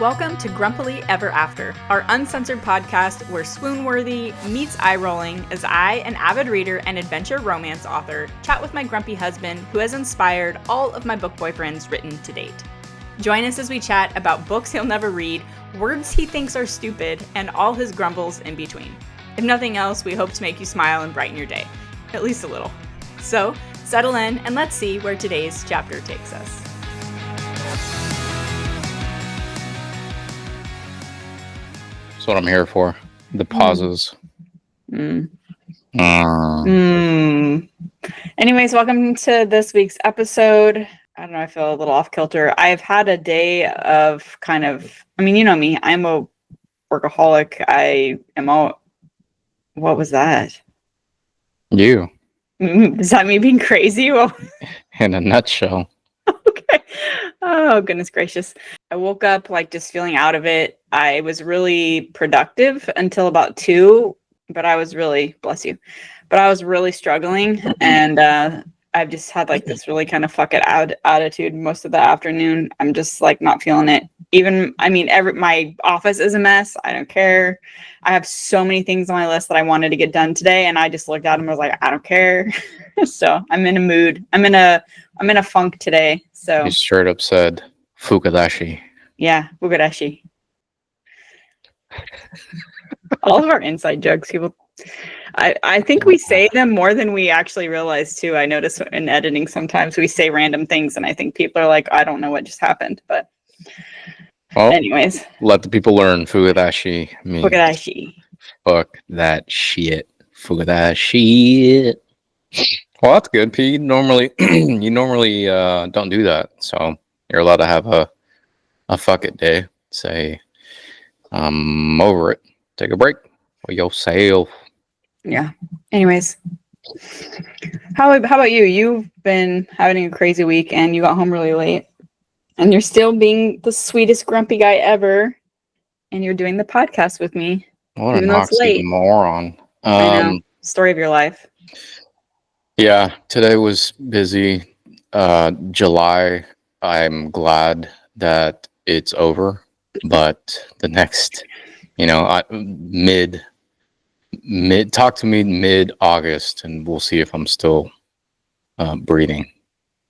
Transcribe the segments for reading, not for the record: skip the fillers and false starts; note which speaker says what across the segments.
Speaker 1: Welcome to Grumpily Ever After, our uncensored podcast where swoon-worthy meets eye-rolling as I, an avid reader and adventure romance author, chat with my grumpy husband who has inspired all of my book boyfriends written to date. Join us as we chat about books he'll never read, words he thinks are stupid, and all his grumbles in between. If nothing else, we hope to make you smile and brighten your day. At least a little. So, settle in and let's see where today's chapter takes us.
Speaker 2: That's what I'm here for. The pauses.
Speaker 1: Anyways, welcome to this week's episode. I don't know, I feel a little off kilter. I've had a day of you know me, I'm a workaholic. What was that?
Speaker 2: You.
Speaker 1: Is that me being crazy? Well,
Speaker 2: in a nutshell.
Speaker 1: Okay. Oh, goodness gracious. I woke up just feeling out of it. I was really productive until about 2, but I was really, bless you, but I was really struggling. And I've just had this really kind of fuck it out attitude most of the afternoon. I'm just not feeling it. My office is a mess. I don't care. I have so many things on my list that I wanted to get done today. And I just looked at them and was like, I don't care. So I'm in a mood. I'm in a funk today. So
Speaker 2: You straight up said Fukadashi.
Speaker 1: Yeah, Fukadashi. All of our inside jokes, people. I think we say them more than we actually realize too. I notice in editing sometimes we say random things, and I think people are like, I don't know what just happened. But anyways,
Speaker 2: let the people learn. Fukadashi means
Speaker 1: Fukadashi.
Speaker 2: Fuck that shit. Fukadashi. Well, that's good, P. You normally don't do that, so you're allowed to have a fuck it day. Say, I'm over it. Take a break for yourself.
Speaker 1: Yeah. Anyways, how about you? You've been having a crazy week, and you got home really late, and you're still being the sweetest grumpy guy ever, and you're doing the podcast with me.
Speaker 2: What a noxy moron!
Speaker 1: I know. Story of your life.
Speaker 2: Yeah, today was busy. July, I'm glad that it's over, but the next, talk to me mid-August, and we'll see if I'm still breathing.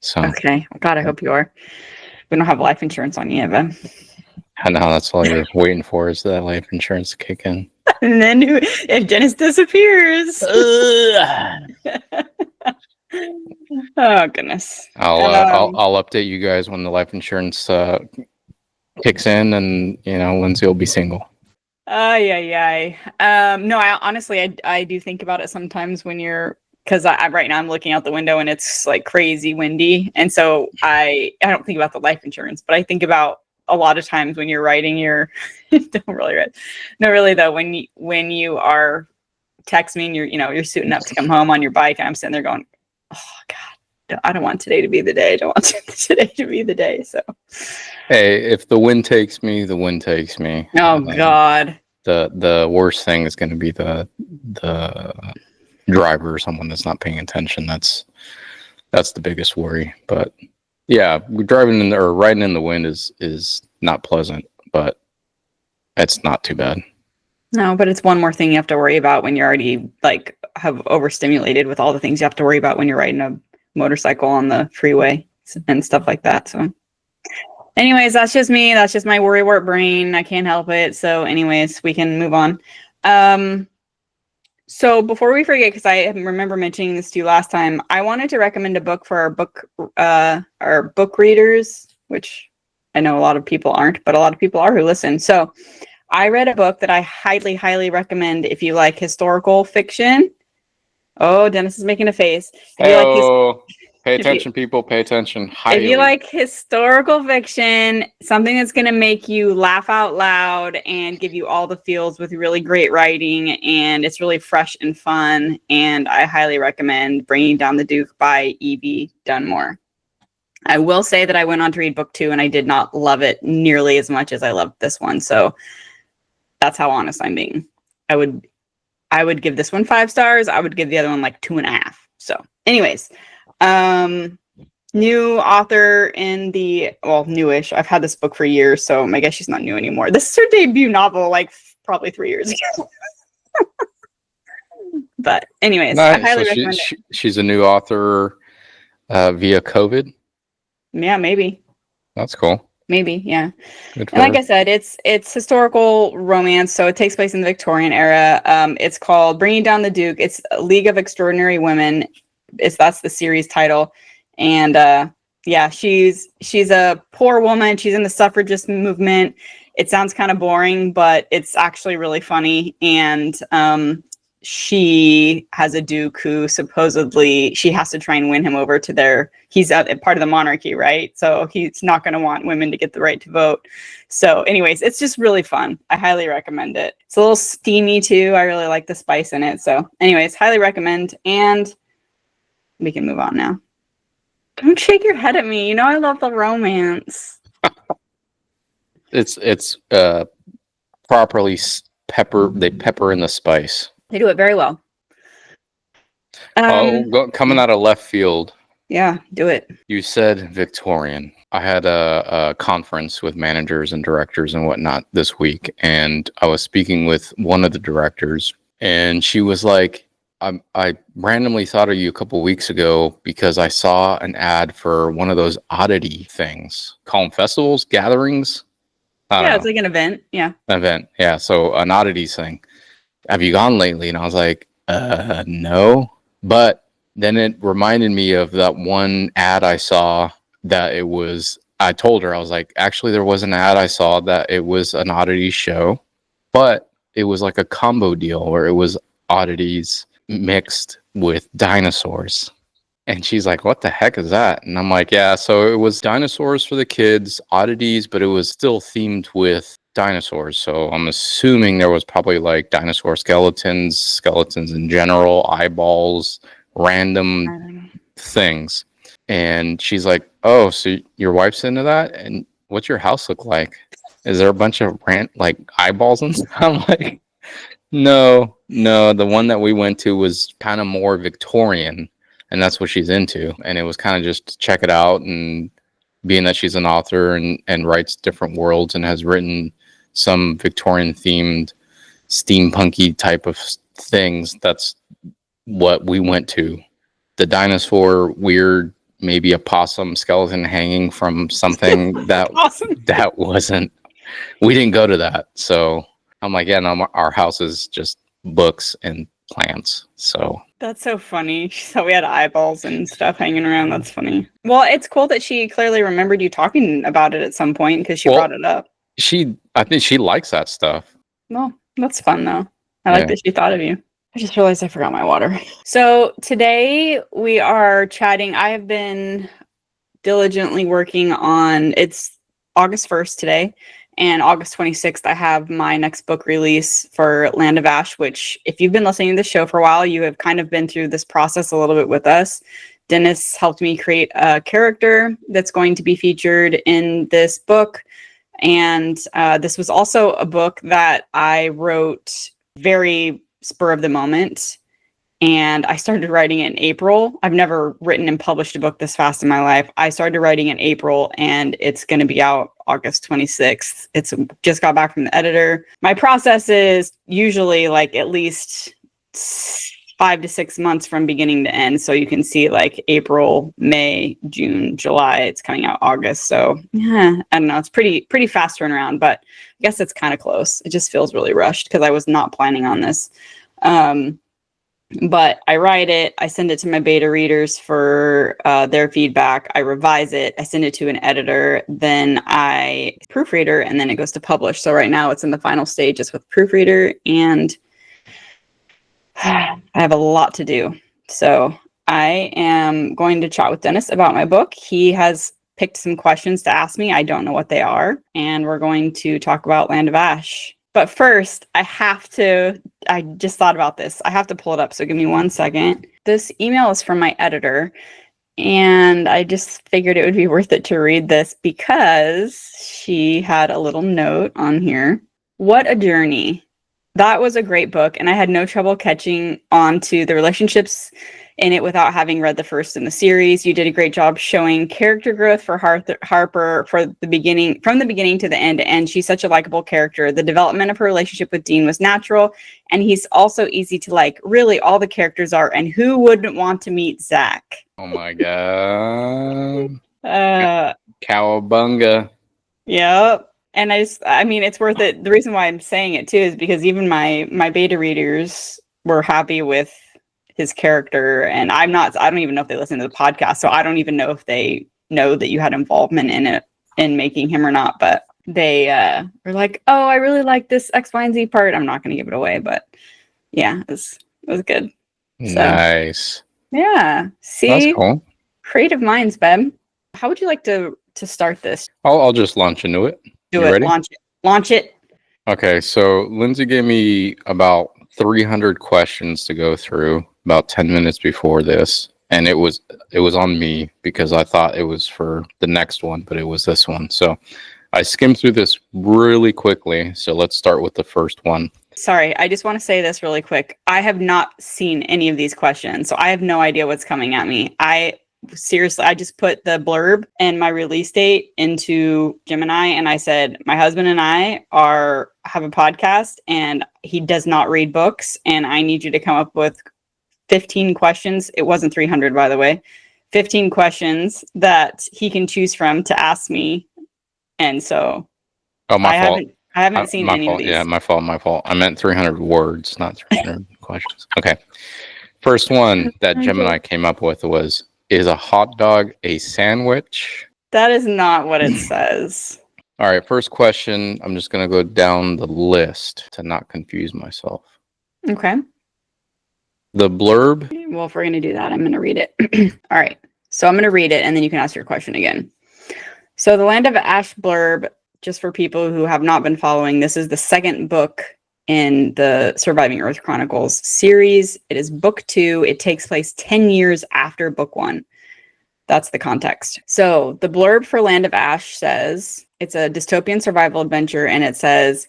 Speaker 2: So
Speaker 1: okay, God, I hope you are. We don't have life insurance on you, Eva.
Speaker 2: I know that's all you're waiting for is that life insurance to kick in.
Speaker 1: And then if Dennis disappears. Oh goodness.
Speaker 2: I'll update you guys when the life insurance kicks in, and Lindsey will be single.
Speaker 1: No, I honestly do think about it sometimes when because right now I'm looking out the window and it's crazy windy, and so I don't think about the life insurance, but I think about a lot of times when you're writing your don't really write. No, really though, when you are texting me and you're suiting up to come home on your bike, and I'm sitting there going, oh God, I don't want today to be the day. I don't want today to be the day. So
Speaker 2: hey, if the wind takes me, the wind takes me.
Speaker 1: Oh God.
Speaker 2: The worst thing is going to be the driver or someone that's not paying attention. That's the biggest worry. But yeah, driving in or riding in the wind is not pleasant, but it's not too bad.
Speaker 1: No, but it's one more thing you have to worry about when you're already have overstimulated with all the things you have to worry about when you're riding a motorcycle on the freeway and stuff like that. So anyways, that's just me. That's just my worrywart brain. I can't help it. So anyways, we can move on. So before we forget, because I remember mentioning this to you last time, I wanted to recommend a book for our book readers, which I know a lot of people aren't, but a lot of people are who listen. So I read a book that I highly, highly recommend if you like historical fiction. Oh, Dennis is making a face.
Speaker 2: Pay attention, people. Pay attention.
Speaker 1: If you like historical fiction, something that's going to make you laugh out loud and give you all the feels with really great writing, and it's really fresh and fun, and I highly recommend Bringing Down the Duke by Evie Dunmore. I will say that I went on to read book 2, and I did not love it nearly as much as I loved this one. So that's how honest I'm being. I would give this one 5 stars. I would give the other one 2.5. So anyways, New author in the, well, newish. I've had this book for years, so I guess she's not new anymore. This is her debut novel, like probably 3 years ago. But anyways, I
Speaker 2: Nice. So
Speaker 1: highly recommend it.
Speaker 2: she's a new author via COVID.
Speaker 1: Yeah, maybe.
Speaker 2: That's cool.
Speaker 1: Maybe, yeah.
Speaker 2: Good for
Speaker 1: And like
Speaker 2: her.
Speaker 1: I said, it's historical romance, so it takes place in the Victorian era. It's called Bringing Down the Duke. It's a League of Extraordinary Women. That's the series title. And yeah, she's a poor woman. She's in the suffragist movement. It sounds kind of boring, but it's actually really funny. And she has a duke who supposedly she has to try and win him over to their, he's a part of the monarchy, right? So he's not going to want women to get the right to vote. So anyways, it's just really fun. I highly recommend it. It's a little steamy too. I really like the spice in it. So anyways, highly recommend. And we can move on now. Don't shake your head at me. You know I love the romance.
Speaker 2: It's properly pepper. They pepper in the spice.
Speaker 1: They do it very well.
Speaker 2: Coming out of left field.
Speaker 1: Yeah, do it.
Speaker 2: You said Victorian. I had a conference with managers and directors and whatnot this week, and I was speaking with one of the directors, and she was like, I randomly thought of you a couple weeks ago because I saw an ad for one of those oddity things. Call them festivals, gatherings. I don't know.
Speaker 1: It's like an event. Yeah.
Speaker 2: An event. Yeah. So an oddities thing. Have you gone lately? And I was like, no. But then it reminded me of that one ad I saw that it was, I told her, I was like, actually, there was an ad I saw that it was an oddity show, but it was like a combo deal where it was oddities mixed with dinosaurs. And she's like, what the heck is that? And I'm like, yeah, so it was dinosaurs for the kids, oddities, but it was still themed with dinosaurs. So I'm assuming there was probably like dinosaur skeletons in general, eyeballs, random things. And she's like, oh, so your wife's into that? And what's your house look like? Is there a bunch of like eyeballs and stuff? I'm like, no, the one that we went to was kind of more Victorian, and that's what she's into. And it was kind of just to check it out, and being that she's an author and writes different worlds and has written some Victorian themed steampunky type of things, that's what we went to. The dinosaur weird, maybe a possum skeleton hanging from something that
Speaker 1: Awesome.
Speaker 2: that wasn't, we didn't go to that. So I'm like, yeah, no, our house is just books and plants. So
Speaker 1: That's so funny. So we had eyeballs and stuff hanging around. That's funny. Well, it's cool that she clearly remembered you talking about it at some point because she brought it up.
Speaker 2: I think she likes that stuff.
Speaker 1: Well, that's fun though. I like that she thought of you. I just realized I forgot my water. So today we are chatting. I have been diligently working on, it's August 1st today, and August 26th, I have my next book release for Land of Ash, which if you've been listening to the show for a while, you have kind of been through this process a little bit with us. Dennis helped me create a character that's going to be featured in this book. And this was also a book that I wrote very spur of the moment. And I started writing it in April. I've never written and published a book this fast in my life. I started writing in April, and it's going to be out August 26th. It's just got back from the editor. My process is usually like at least 5 to 6 months from beginning to end. So you can see like April, May, June, July. It's coming out August. So yeah, I don't know. It's pretty fast turnaround, but I guess it's kind of close. It just feels really rushed because I was not planning on this. But I write it, I send it to my beta readers for their feedback. I revise it, I send it to an editor, then I proofreader, and then it goes to publish. So right now it's in the final stages with proofreader, and I have a lot to do. So I am going to chat with Dennis about my book. He has picked some questions to ask me. I don't know what they are. And we're going to talk about Land of Ash. But first, I just thought about this. I have to pull it up, so give me 1 second. This email is from my editor, and I just figured it would be worth it to read this because she had a little note on here. What a journey. That was a great book, and I had no trouble catching on to the relationships in it without having read the first in the series. You did a great job showing character growth for Harper from the beginning to the end, and she's such a likable character. The development of her relationship with Dean was natural, and he's also easy to like. Really, all the characters are, and who wouldn't want to meet Zach?
Speaker 2: Oh my god.
Speaker 1: Uh,
Speaker 2: Cowabunga.
Speaker 1: Yep. And I mean, it's worth it. The reason why I'm saying it too is because even my beta readers were happy with his character, and I don't even know if they listen to the podcast, so I don't even know if they know that you had involvement in it, in making him or not, but they were like, oh, I really like this X, Y, and Z part. I'm not going to give it away, but yeah, it was good. So,
Speaker 2: Nice.
Speaker 1: yeah. See,
Speaker 2: That's cool.
Speaker 1: creative minds, babe. How would you like to start this?
Speaker 2: I'll just launch into it.
Speaker 1: Do
Speaker 2: You
Speaker 1: it.
Speaker 2: ready?
Speaker 1: Launch it.
Speaker 2: Okay, so Lindsay gave me about 300 questions to go through about 10 minutes before this, and it was on me because I thought it was for the next one, but it was this one. So I skimmed through this really quickly. So let's start with the first one.
Speaker 1: Sorry, I just want to say this really quick. I have not seen any of these questions, so I have no idea what's coming at me. Seriously, I just put the blurb and my release date into Gemini, and I said, my husband and I have a podcast, and he does not read books, and I need you to come up with 15 questions. It wasn't 300, by the way. 15 questions that he can choose from to ask me. And so
Speaker 2: my fault.
Speaker 1: I haven't seen any of these.
Speaker 2: Yeah, my fault. I meant 300 words, not 300 questions. Okay. First one that Gemini came up with was, is a hot dog a sandwich?
Speaker 1: That is not what it says.
Speaker 2: All right, first question. I'm just going to go down the list to not confuse myself.
Speaker 1: Okay.
Speaker 2: The blurb.
Speaker 1: Well, if we're going to do that, I'm going to read it. All right. So I'm going to read it, and then you can ask your question again. So the Land of Ash blurb, just for people who have not been following, this is the second book in the Surviving Earth Chronicles series. It is book 2. It takes place 10 years after book 1. That's the context. So the blurb for Land of Ash says, it's a dystopian survival adventure, and it says,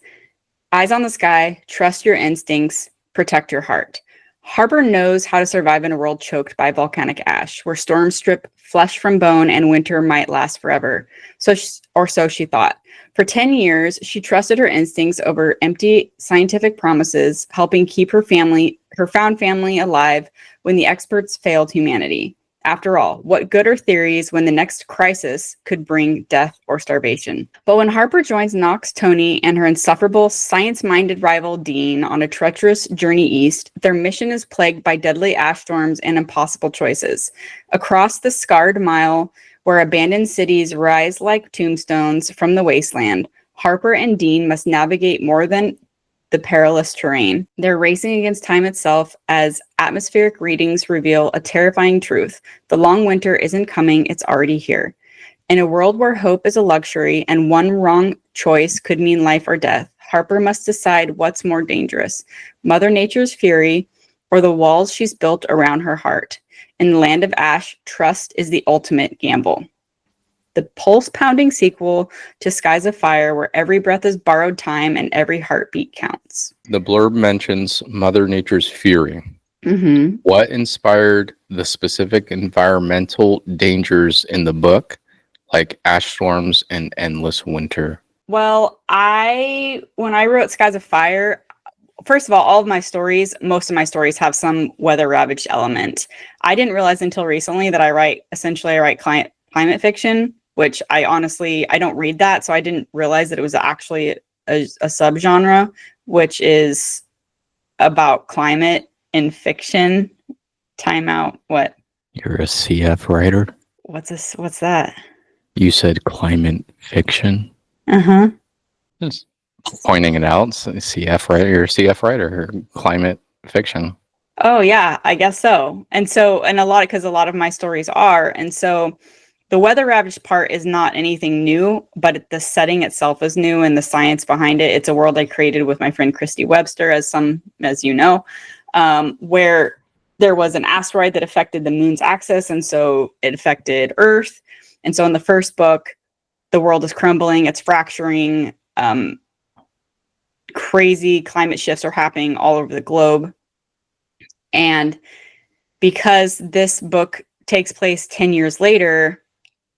Speaker 1: eyes on the sky, trust your instincts, protect your heart. Harper knows how to survive in a world choked by volcanic ash, where storms strip flesh from bone and winter might last forever. So she thought. For 10 years, she trusted her instincts over empty scientific promises, helping keep her found family alive when the experts failed humanity. After all, what good are theories when the next crisis could bring death or starvation? But when Harper joins Knox, Tony, and her insufferable, science-minded rival Dean on a treacherous journey east, their mission is plagued by deadly ash storms and impossible choices. Across the scarred mile, where abandoned cities rise like tombstones from the wasteland, Harper and Dean must navigate more than the perilous terrain. They're racing against time itself as atmospheric readings reveal a terrifying truth. The long winter isn't coming, it's already here. In a world where hope is a luxury and one wrong choice could mean life or death, Harper must decide what's more dangerous, Mother Nature's fury or the walls she's built around her heart. In the Land of Ash, trust is the ultimate gamble. The pulse-pounding sequel to Skies of Fire, where every breath is borrowed time and every heartbeat counts.
Speaker 2: The blurb mentions Mother Nature's fury.
Speaker 1: Mm-hmm.
Speaker 2: What inspired the specific environmental dangers in the book, like ash storms and endless winter?
Speaker 1: Well, when I wrote Skies of Fire, first of all most of my stories have some weather-ravaged element. I didn't realize until recently that I write climate fiction, which I don't read that, so I didn't realize that it was actually a subgenre, which is about climate in fiction. Time out. What?
Speaker 2: You're a CF writer?
Speaker 1: What's that?
Speaker 2: You said climate fiction?
Speaker 1: Uh-huh.
Speaker 2: Just pointing it out. CF writer. You're a CF writer. Climate fiction.
Speaker 1: Oh, yeah, I guess so. And a lot of my stories are. And so the weather ravaged part is not anything new, but the setting itself is new and the science behind it. It's a world I created with my friend Christy Webster, as you know, where there was an asteroid that affected the moon's axis, and so it affected Earth. And so in the first book, the world is crumbling, it's fracturing, crazy climate shifts are happening all over the globe. And because this book takes place 10 years later,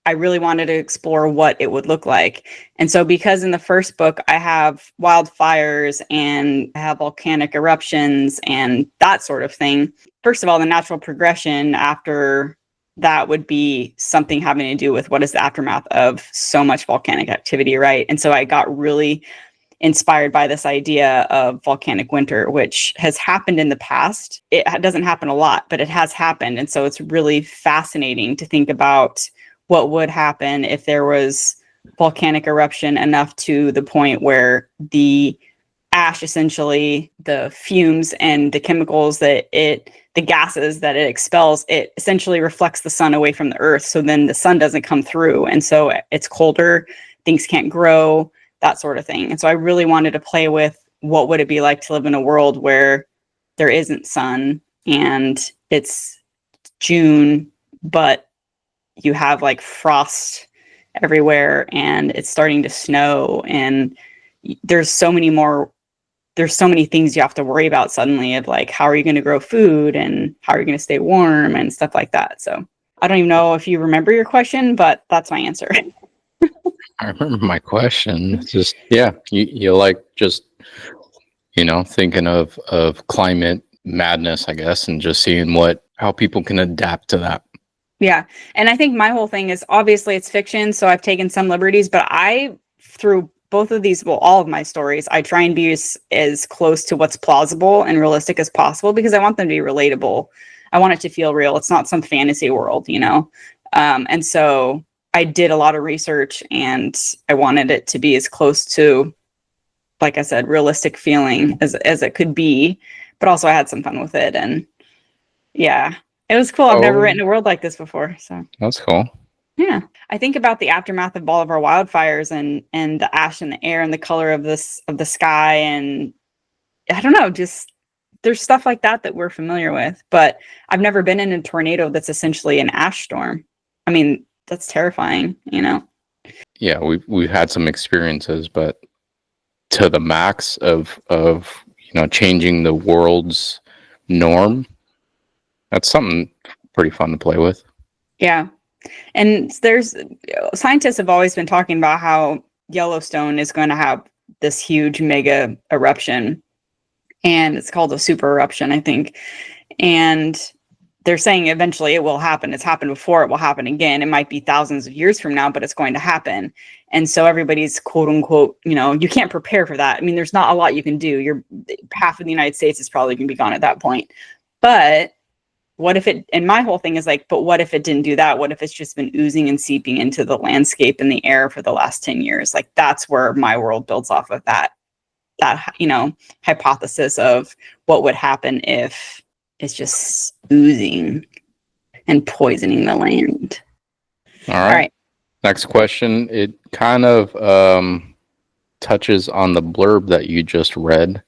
Speaker 1: I really wanted to explore what it would look like. And so because in the first book, I have wildfires and I have volcanic eruptions and that sort of thing. First of all, the natural progression after that would be something having to do with what is the aftermath of so much volcanic activity, right? And so I got really inspired by this idea of volcanic winter, which has happened in the past. It doesn't happen a lot, but it has happened. And so it's really fascinating to think about what would happen if there was volcanic eruption enough to the point where the ash, essentially the fumes and the chemicals that the gases that it expels, it essentially reflects the sun away from the earth. So then the sun doesn't come through. And so it's colder, things can't grow, that sort of thing. And so I really wanted to play with what would it be like to live in a world where there isn't sun and it's June, but you have like frost everywhere and it's starting to snow and there's so many things you have to worry about suddenly of like, how are you going to grow food and how are you going to stay warm and stuff like that. So I don't even know if you remember your question, but that's my answer.
Speaker 2: I remember my question. It's just, yeah, you like just, thinking of climate madness, I guess, and just seeing how people can adapt to that.
Speaker 1: Yeah. And I think my whole thing is obviously it's fiction, so I've taken some liberties, but through both of these, all of my stories, I try and be as close to what's plausible and realistic as possible because I want them to be relatable. I want it to feel real. It's not some fantasy world, and so I did a lot of research and I wanted it to be as close to, like I said, realistic feeling as it could be, but also I had some fun with it. And yeah, it was cool. I've never written a world like this before. So
Speaker 2: that's cool.
Speaker 1: Yeah. I think about the aftermath of all of our wildfires and the ash in the air and the color of the sky. And I don't know, just there's stuff like that we're familiar with, but I've never been in a tornado that's essentially an ash storm. I mean, that's terrifying, Yeah,
Speaker 2: we've had some experiences, but to the max of changing the world's norm, that's something pretty fun to play with.
Speaker 1: Yeah. And scientists have always been talking about how Yellowstone is going to have this huge mega eruption, and it's called a super eruption, I think. And they're saying eventually it will happen. It's happened before. It will happen again. It might be thousands of years from now, but it's going to happen. And so everybody's quote unquote, you can't prepare for that. I mean, there's not a lot you can do. Half of the United States is probably going to be gone at that point. But what if and my whole thing is like, but what if it didn't do that? What if it's just been oozing and seeping into the landscape and the air for the last 10 years? Like, that's where my world builds off of that hypothesis of what would happen if it's just oozing and poisoning the land.
Speaker 2: All right. Next question. It kind of touches on the blurb that you just read.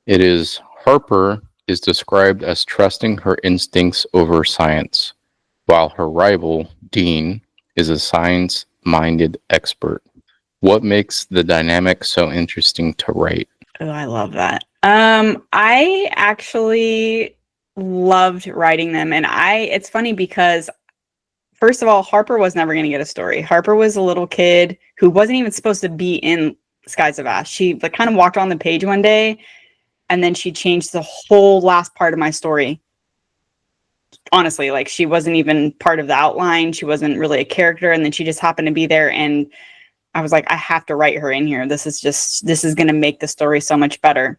Speaker 2: It is, Harper is described as trusting her instincts over science, while her rival, Dean, is a science-minded expert. What makes the dynamic so interesting to write?
Speaker 1: Oh, I love that. I actually loved writing them. And it's funny because, first of all, Harper was never going to get a story. Harper was a little kid who wasn't even supposed to be in Skies of Ash. She kind of walked on the page one day, and then she changed the whole last part of my story. Honestly, she wasn't even part of the outline. She wasn't really a character. And then she just happened to be there. And I was like, I have to write her in here. This is going to make the story so much better.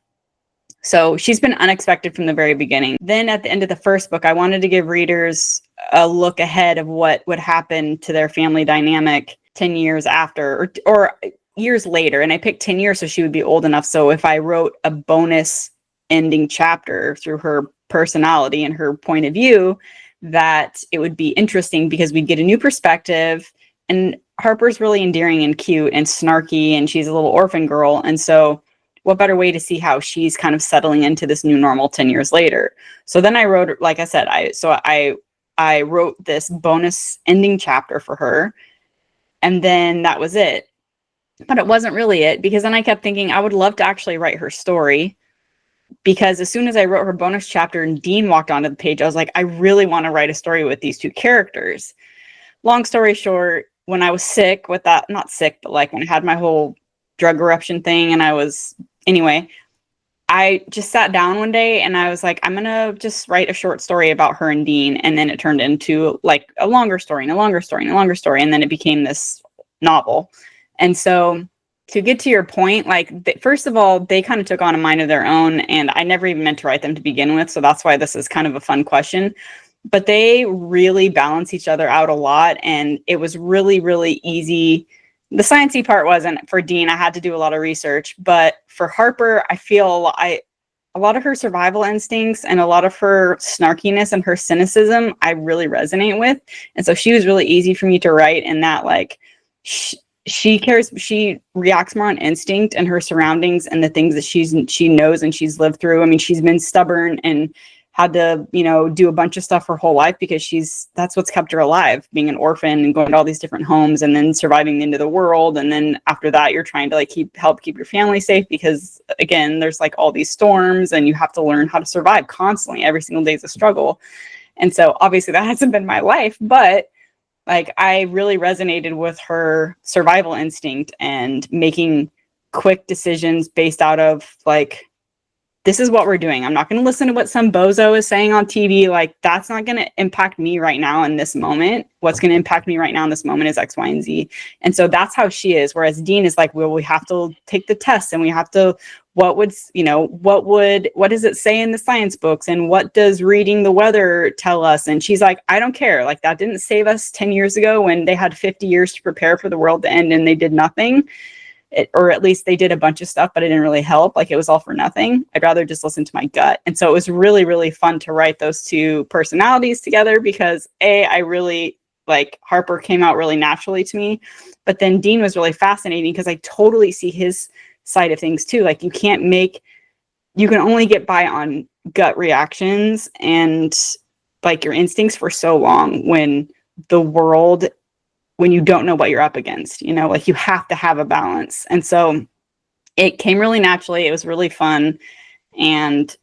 Speaker 1: So she's been unexpected from the very beginning. Then at the end of the first book, I wanted to give readers a look ahead of what would happen to their family dynamic 10 years after or years later. And I picked 10 years so she would be old enough. So if I wrote a bonus ending chapter through her personality and her point of view, that it would be interesting because we'd get a new perspective. And Harper's really endearing and cute and snarky, and she's a little orphan girl. And so what better way to see how she's kind of settling into this new normal 10 years later? So then I wrote, like I said, I wrote this bonus ending chapter for her. And then that was it. But it wasn't really it, because then I kept thinking I would love to actually write her story, because as soon as I wrote her bonus chapter and Dean walked onto the page, I was like, I really want to write a story with these two characters. Long story short, when I was sick with that, not sick, but like when I had my whole drug eruption thing, and anyway, I just sat down one day and I was like, I'm going to just write a short story about her and Dean. And then it turned into like a longer story and a longer story and a longer story. And then it became this novel. And so to get to your point, like, first of all, they kind of took on a mind of their own, and I never even meant to write them to begin with. So that's why this is kind of a fun question. But they really balance each other out a lot. And it was really, really easy. The sciencey part wasn't for Dean. I had to do a lot of research. But for Harper, I feel a lot of her survival instincts and a lot of her snarkiness and her cynicism, I really resonate with. And so she was really easy for me to write in that, like, she reacts more on instinct and her surroundings and the things that she knows and she's lived through. I mean, she's been stubborn and had to, do a bunch of stuff her whole life because that's what's kept her alive, being an orphan and going to all these different homes and then surviving the end of the world. And then after that, you're trying to like help keep your family safe, because again, there's like all these storms and you have to learn how to survive constantly. Every single day is a struggle. And so obviously that hasn't been my life, but like, I really resonated with her survival instinct and making quick decisions based out of like, this is what we're doing. I'm not going to listen to what some bozo is saying on TV. Like, that's not going to impact me right now in this moment. What's going to impact me right now in this moment is X, Y, and Z. And so that's how she is. Whereas Dean is like, well, we have to take the test and we have to, what does it say in the science books? And what does reading the weather tell us? And she's like, I don't care. Like, that didn't save us 10 years ago when they had 50 years to prepare for the world to end and they did nothing. Or at least they did a bunch of stuff, but it didn't really help. Like, it was all for nothing. I'd rather just listen to my gut. And so it was really, really fun to write those two personalities together because I really like Harper came out really naturally to me, but then Dean was really fascinating because I totally see his side of things too. Like, you can only get by on gut reactions and like your instincts for so long when you don't know what you're up against, like you have to have a balance. And so it came really naturally. It was really fun. And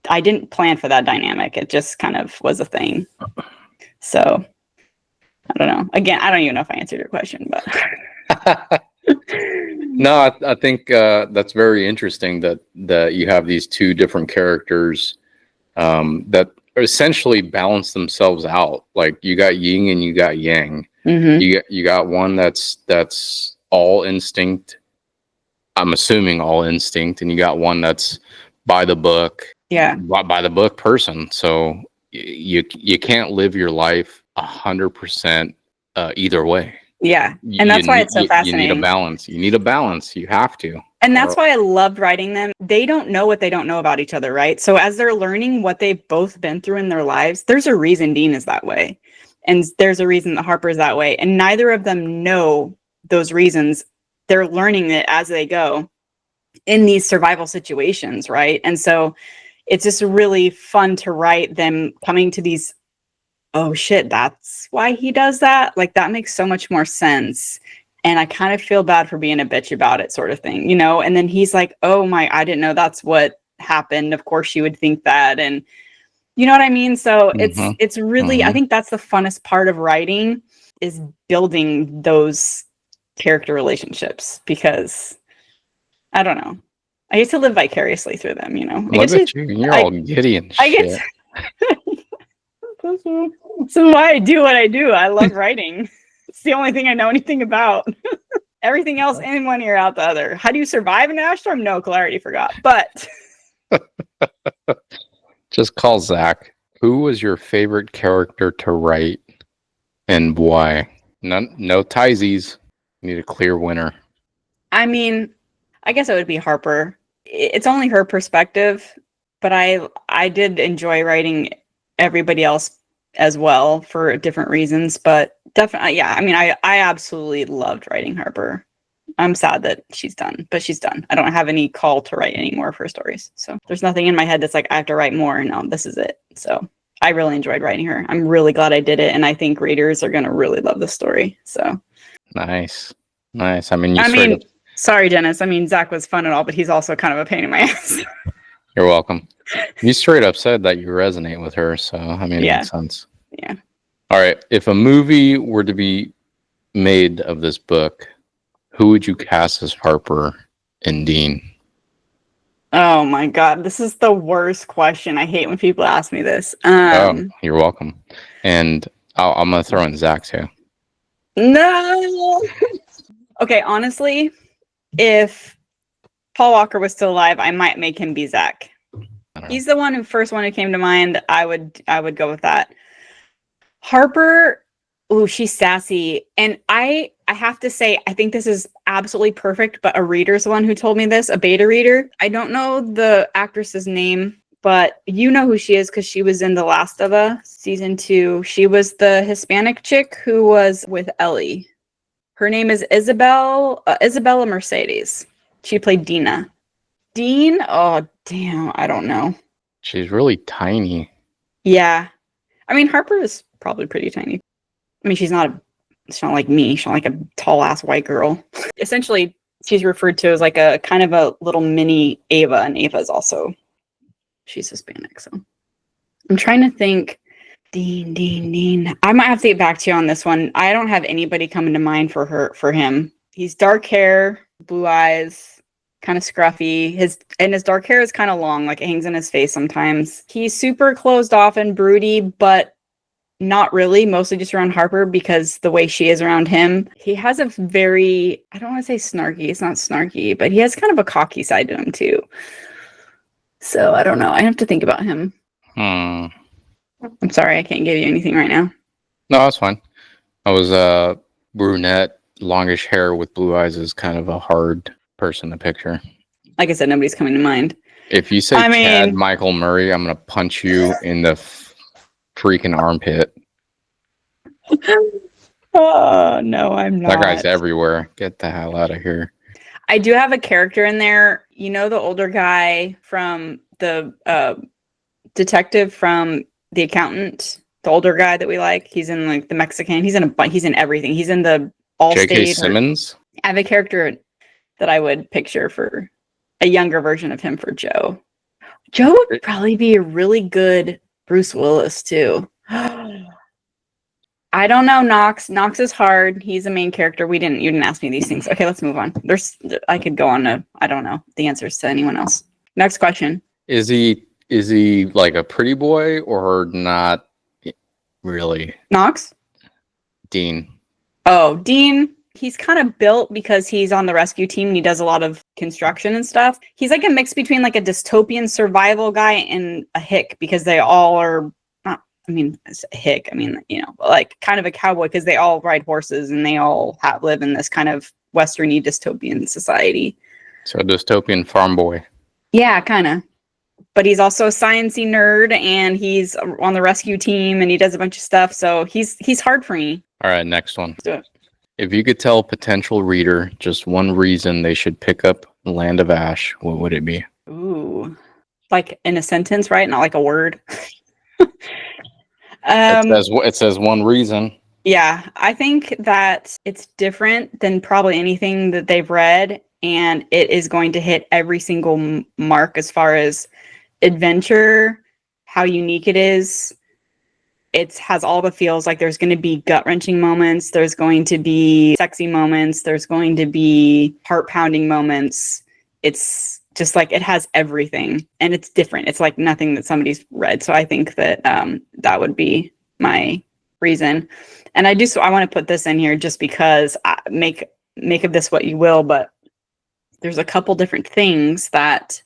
Speaker 1: I didn't plan for that dynamic. It just kind of was a thing. So I don't know. Again, I don't even know if I answered your question, but
Speaker 2: no, I think that's very interesting that you have these two different characters that essentially balance themselves out. Like, you got yin and you got yang. Mm-hmm. You got one that's all instinct. I'm assuming all instinct, and you got one that's by the book.
Speaker 1: Yeah,
Speaker 2: by the book person. So you can't live your life 100% either way.
Speaker 1: Yeah, and that's why it's so fascinating.
Speaker 2: You need a balance. You have to.
Speaker 1: And that's why I loved writing them. They don't know what they don't know about each other, right? So as they're learning what they've both been through in their lives, there's a reason Dean is that way. And there's a reason that Harper is that way. And neither of them know those reasons. They're learning it as they go in these survival situations, right? And so it's just really fun to write them coming to these, oh shit, that's why he does that? Like, that makes so much more sense. And I kind of feel bad for being a bitch about it, sort of thing, And then he's like, oh I didn't know that's what happened. Of course you would think that. And you know what I mean? So it's really, I think that's the funnest part of writing, is building those character relationships, because I don't know. I get to live vicariously through them,
Speaker 2: Look at you. You're all giddy and shit.
Speaker 1: This is why I do what I do. I love writing. It's the only thing I know anything about. Everything else in one ear, out the other. How do you survive an ash storm? No, I already forgot. But
Speaker 2: just call Zach. Who was your favorite character to write and why? No tiesies. Need a clear winner.
Speaker 1: I mean, I guess it would be Harper. It's only her perspective, but I did enjoy writing everybody else as well for different reasons. But definitely, yeah. I mean, I absolutely loved writing Harper. I'm sad that she's done, but she's done. I don't have any call to write any more of her stories. So there's nothing in my head that's like, I have to write more. No, this is it. So I really enjoyed writing her. I'm really glad I did it. And I think readers are going to really love this story. So
Speaker 2: nice.
Speaker 1: Sorry, Dennis. I mean, Zach was fun and all, but he's also kind of a pain in my ass.
Speaker 2: You're welcome. You straight up said that you resonate with her, so I mean, it
Speaker 1: Yeah.
Speaker 2: makes sense.
Speaker 1: Yeah.
Speaker 2: All right. If a movie were to be made of this book, who would you cast as Harper and Dean?
Speaker 1: Oh my God. This is the worst question. I hate when people ask me this.
Speaker 2: You're welcome. And I'm going to throw in Zach too.
Speaker 1: No. Okay, honestly, if Paul Walker was still alive, I might make him be Zach. He's the first one who came to mind. I would go with that. Harper, ooh, she's sassy. And I have to say, I think this is absolutely perfect, but a reader's the one who told me this, a beta reader. I don't know the actress's name, but you know who she is because she was in The Last of Us season 2. She was the Hispanic chick who was with Ellie. Her name is Isabella Mercedes. She played Dina. Dean? Oh, damn. I don't know.
Speaker 2: She's really tiny.
Speaker 1: Yeah. I mean, Harper is probably pretty tiny. I mean, she's not like me. She's not like a tall ass white girl. Essentially, she's referred to as like a kind of a little mini Ava, and Ava is also, she's Hispanic. So I'm trying to think. Dean. I might have to get back to you on this one. I don't have anybody coming to mind for him. He's dark hair, blue eyes, kind of scruffy. His dark hair is kind of long, like it hangs in his face sometimes. He's super closed off and broody, but not really, mostly just around Harper because the way she is around him. He has a very, I don't want to say snarky, it's not snarky, but he has kind of a cocky side to him too. So I don't know. I have to think about him. I'm sorry, I can't give you anything right now.
Speaker 2: No, that's fine. I was brunette, longish hair with blue eyes is kind of a hard person to picture.
Speaker 1: Like I said, nobody's coming to mind.
Speaker 2: If you say Chad Michael Murray, I'm going to punch you in the freaking armpit.
Speaker 1: Oh, no, I'm not.
Speaker 2: That guy's everywhere. Get the hell out of here.
Speaker 1: I do have a character in there. You know the older guy from the detective from The Accountant? The older guy that we like? He's in like the Mexican. He's in everything. He's in the Allstate.
Speaker 2: J.K. Simmons?
Speaker 1: I have a character that I would picture for a younger version of him for Joe. Joe would probably be a really good Bruce Willis too. I don't know, Knox. Knox is hard. He's the main character. You didn't ask me these things. Okay, let's move on. I could go on to, I don't know the answers to anyone else. Next question.
Speaker 2: Is he like a pretty boy or not really?
Speaker 1: Knox?
Speaker 2: Dean.
Speaker 1: Oh, Dean. He's kind of built because he's on the rescue team and he does a lot of construction and stuff. He's like a mix between like a dystopian survival guy and a hick because they all are not, I mean, it's a hick. I mean, you know, like kind of a cowboy because they all ride horses and they all live in this kind of westerny dystopian society.
Speaker 2: So a dystopian farm boy.
Speaker 1: Yeah, kind of. But he's also a sciencey nerd and he's on the rescue team and he does a bunch of stuff. So he's hard for me.
Speaker 2: All right, next one.
Speaker 1: Let's do it.
Speaker 2: If you could tell a potential reader just one reason they should pick up Land of Ash, what would it be?
Speaker 1: Ooh, like in a sentence, right? Not like a word.
Speaker 2: It says one reason.
Speaker 1: Yeah, I think that it's different than probably anything that they've read, and it is going to hit every single mark as far as adventure, how unique it is. It has all the feels. Like there's going to be gut-wrenching moments. There's going to be sexy moments. There's going to be heart-pounding moments. It's just like it has everything. And it's different. It's like nothing that somebody's read. So I think that that would be my reason. And I want to put this in here just because make of this what you will. But there's a couple different things that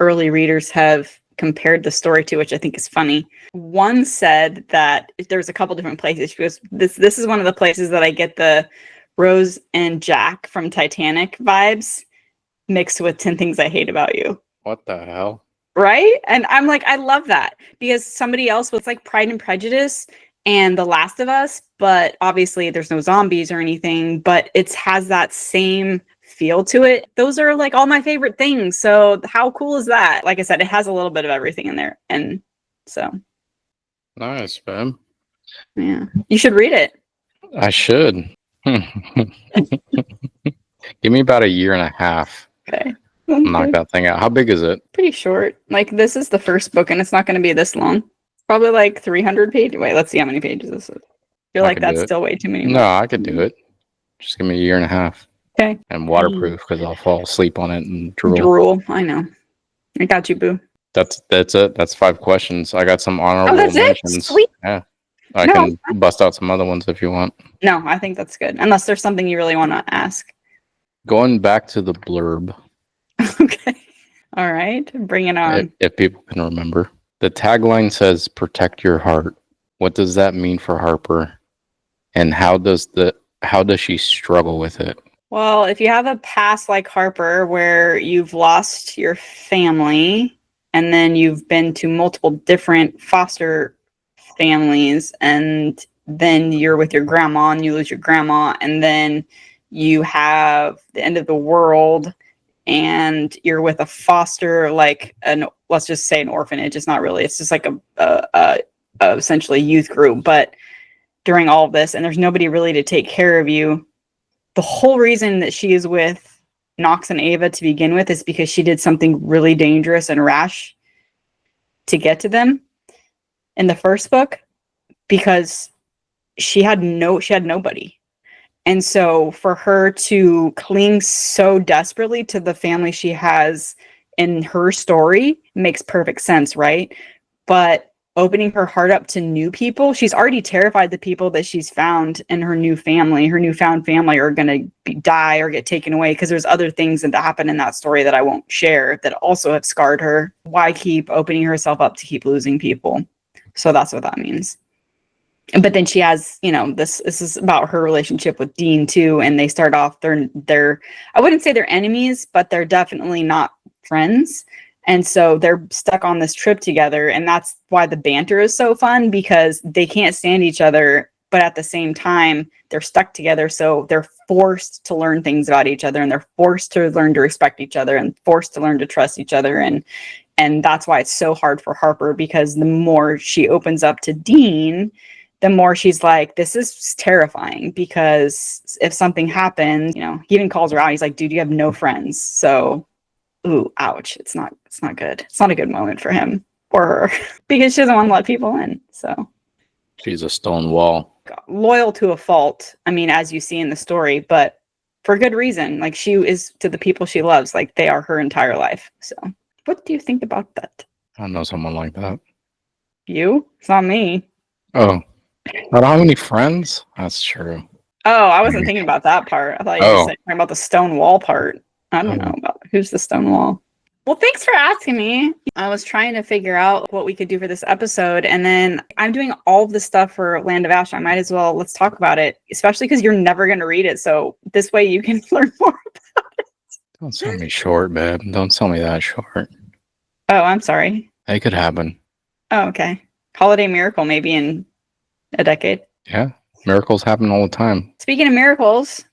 Speaker 1: early readers have compared the story to, which I think is funny. One said that there's a couple different places. She goes, this is one of the places that I get the Rose and Jack from Titanic vibes mixed with 10 Things I Hate About You.
Speaker 2: What the hell?
Speaker 1: Right? And I'm like, I love that because somebody else was like Pride and Prejudice and The Last of Us, but obviously there's no zombies or anything, but it has that same feel to it. Those are like all my favorite things. So how cool is that? Like I said, it has a little bit of everything in there. And so.
Speaker 2: Nice, man.
Speaker 1: Yeah. You should read it.
Speaker 2: I should. Give Give me about a year and a half.
Speaker 1: Okay.
Speaker 2: Knock that thing out. How big is it?
Speaker 1: Pretty short. Like, this is the first book, and it's not going to be this long. It's probably like 300 pages. Wait, let's see how many pages this is. I feel like that's still way too many.
Speaker 2: No, I could do it. Just give me a year and a half.
Speaker 1: Okay.
Speaker 2: And waterproof, because I'll fall asleep on it and drool.
Speaker 1: Drool. I know. I got you, boo.
Speaker 2: That's it. That's 5 questions. I got some honorable mentions.
Speaker 1: Sweet.
Speaker 2: Yeah. I can bust out some other ones if you want.
Speaker 1: No, I think that's good. Unless there's something you really want to ask.
Speaker 2: Going back to the blurb.
Speaker 1: Okay. All right. Bring it on.
Speaker 2: If people can remember. The tagline says, protect your heart. What does that mean for Harper? And how does she struggle with it?
Speaker 1: Well, if you have a past like Harper where you've lost your family and then you've been to multiple different foster families and then you're with your grandma and you lose your grandma and then you have the end of the world and you're with a foster, like let's just say an orphanage. It's not really, it's just like a essentially youth group, but during all of this and there's nobody really to take care of you. The whole reason that she is with Knox and Ava to begin with is because she did something really dangerous and rash to get to them in the first book, because she had nobody. And so for her to cling so desperately to the family she has in her story makes perfect sense, right? But opening her heart up to new people, she's already terrified the people that she's found in her newfound family are going to die or get taken away, because there's other things that happen in that story that I won't share that also have scarred her. Why keep opening herself up to keep losing people? So that's what that means. But then she has, this is about her relationship with Dean too, and they start off, they're I wouldn't say they're enemies, but they're definitely not friends. And so they're stuck on this trip together. And that's why the banter is so fun, because they can't stand each other, but at the same time, they're stuck together. So they're forced to learn things about each other, and they're forced to learn to respect each other and forced to learn to trust each other. And that's why it's so hard for Harper, because the more she opens up to Dean, the more she's like, this is terrifying, because if something happens, he even calls her out. He's like, dude, you have no friends. So ooh, ouch. It's not good. It's not a good moment for him or her because she doesn't want to let people in. So
Speaker 2: she's a stone wall.
Speaker 1: Loyal to a fault. I mean, as you see in the story, but for good reason. Like, she is to the people she loves, like they are her entire life. So what do you think about that?
Speaker 2: I don't know someone like that.
Speaker 1: You? It's not me.
Speaker 2: Oh, I don't have any friends? That's true.
Speaker 1: Oh, I wasn't thinking about that part. I thought you were talking about the stone wall part. I don't know about who's the stone wall. Well, thanks for asking me. I was trying to figure out what we could do for this episode, and then I'm doing all of the stuff for Land of Ash. I might as well, let's talk about it, especially because you're never going to read it. So this way you can learn more about it.
Speaker 2: Don't sell me short, babe. Don't sell me that short.
Speaker 1: Oh, I'm sorry.
Speaker 2: It could happen.
Speaker 1: Oh, okay. Holiday miracle, maybe in a decade.
Speaker 2: Yeah, miracles happen all the time.
Speaker 1: Speaking of miracles,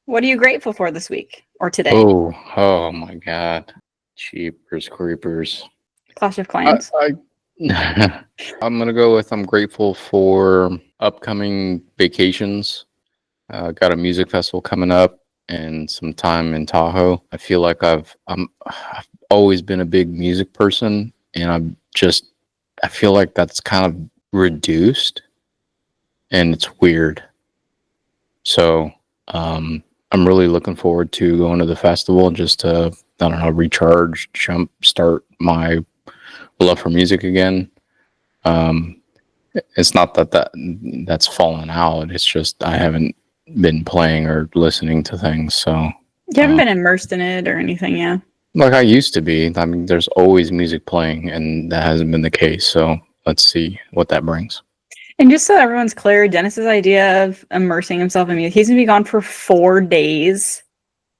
Speaker 1: what are you grateful for this week or today?
Speaker 2: Oh my God. Cheapers creepers.
Speaker 1: Clash of Clans.
Speaker 2: I'm going to go with I'm grateful for upcoming vacations. Got a music festival coming up and some time in Tahoe. I feel like I've always been a big music person, and I feel like that's kind of reduced, and it's weird. So, I'm really looking forward to going to the festival just to, I don't know, recharge, start my love for music again. It's not that's fallen out. It's just I haven't been playing or listening to things. So
Speaker 1: you haven't been immersed in it or anything, yeah?
Speaker 2: Like I used to be. I mean, there's always music playing, and that hasn't been the case. So let's see what that brings.
Speaker 1: And just so everyone's clear, Dennis's idea of immersing himself in music, he's going to be gone for 4 days.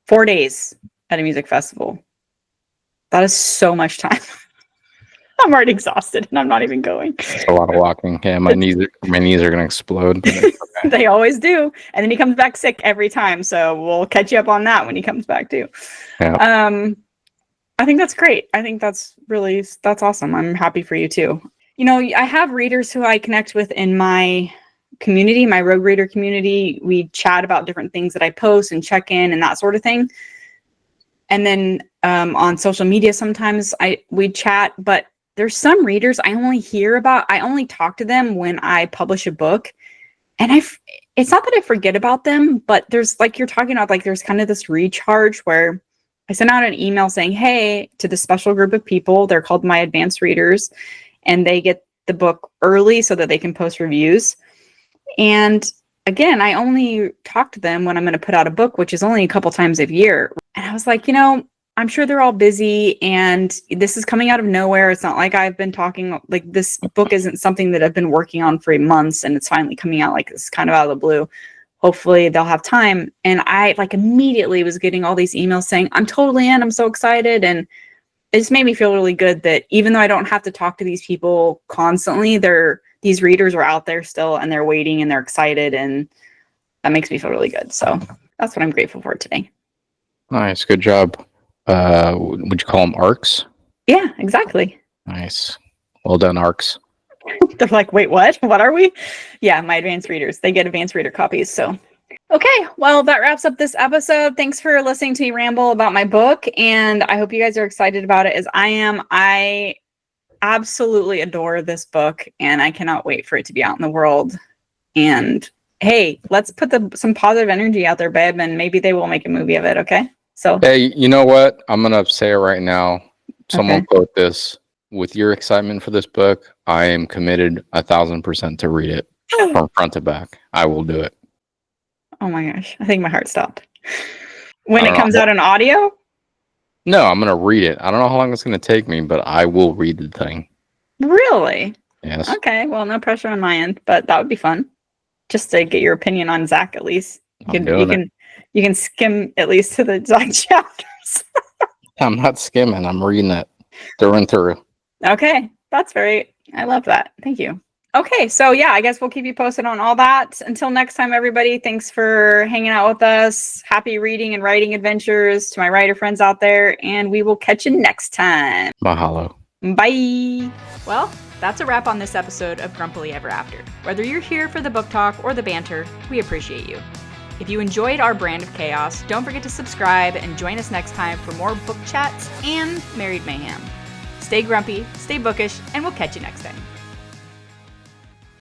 Speaker 1: 4 days at a music festival. That is so much time. I'm already exhausted, and I'm not even going.
Speaker 2: It's a lot of walking. Yeah, my knees are going to explode. Okay.
Speaker 1: They always do. And then he comes back sick every time. So we'll catch you up on that when he comes back too. Yeah. I think that's great. I think that's awesome. I'm happy for you too. I have readers who I connect with in my community, my Rogue Reader community. We chat about different things that I post and check in and that sort of thing. And then on social media, sometimes we chat, but there's some readers I only hear about. I only talk to them when I publish a book. And it's not that I forget about them, but there's like you're talking about, like there's kind of this recharge where I sent out an email saying, hey, to this special group of people, they're called my advanced readers, and they get the book early so that they can post reviews. And again, I only talk to them when I'm going to put out a book, which is only a couple times a year. And I was like, I'm sure they're all busy and this is coming out of nowhere. It's not like I've been talking, like this book isn't something that I've been working on for months and it's finally coming out like this kind of out of the blue. Hopefully they'll have time. And I like immediately was getting all these emails saying, I'm totally in, I'm so excited. And it just made me feel really good that even though I don't have to talk to these people constantly, these readers are out there still and they're waiting and they're excited. And that makes me feel really good. So that's what I'm grateful for today.
Speaker 2: Nice. Good job. Would you call them arcs?
Speaker 1: Yeah, exactly.
Speaker 2: Nice. Well done, arcs.
Speaker 1: They're like, wait, what? What are we? Yeah, my advanced readers. They get advanced reader copies. So, okay. Well, that wraps up this episode. Thanks for listening to me ramble about my book. And I hope you guys are excited about it as I am. I absolutely adore this book and I cannot wait for it to be out in the world. And hey, let's put some positive energy out there, babe, and maybe they will make a movie of it. Okay. So,
Speaker 2: hey, you know what? I'm going to say it right now. Someone quote this. With your excitement for this book, I am committed 1,000% to read it from front to back. I will do it.
Speaker 1: Oh my gosh. I think my heart stopped. When it comes out in audio?
Speaker 2: No, I'm going to read it. I don't know how long it's going to take me, but I will read the thing.
Speaker 1: Really?
Speaker 2: Yes.
Speaker 1: Okay. Well, no pressure on my end, but that would be fun. Just to get your opinion on Zach, at least. You can skim at least to the Zach chapters.
Speaker 2: I'm not skimming. I'm reading it through and through.
Speaker 1: Okay. I love that. Thank you. Okay. So yeah, I guess we'll keep you posted on all that. Until next time, everybody, thanks for hanging out with us. Happy reading and writing adventures to my writer friends out there. And we will catch you next time.
Speaker 2: Mahalo.
Speaker 1: Bye. Well, that's a wrap on this episode of Grumpily Ever After. Whether you're here for the book talk or the banter, we appreciate you. If you enjoyed our brand of chaos, don't forget to subscribe and join us next time for more book chats and married mayhem. Stay grumpy, stay bookish, and we'll catch you next time.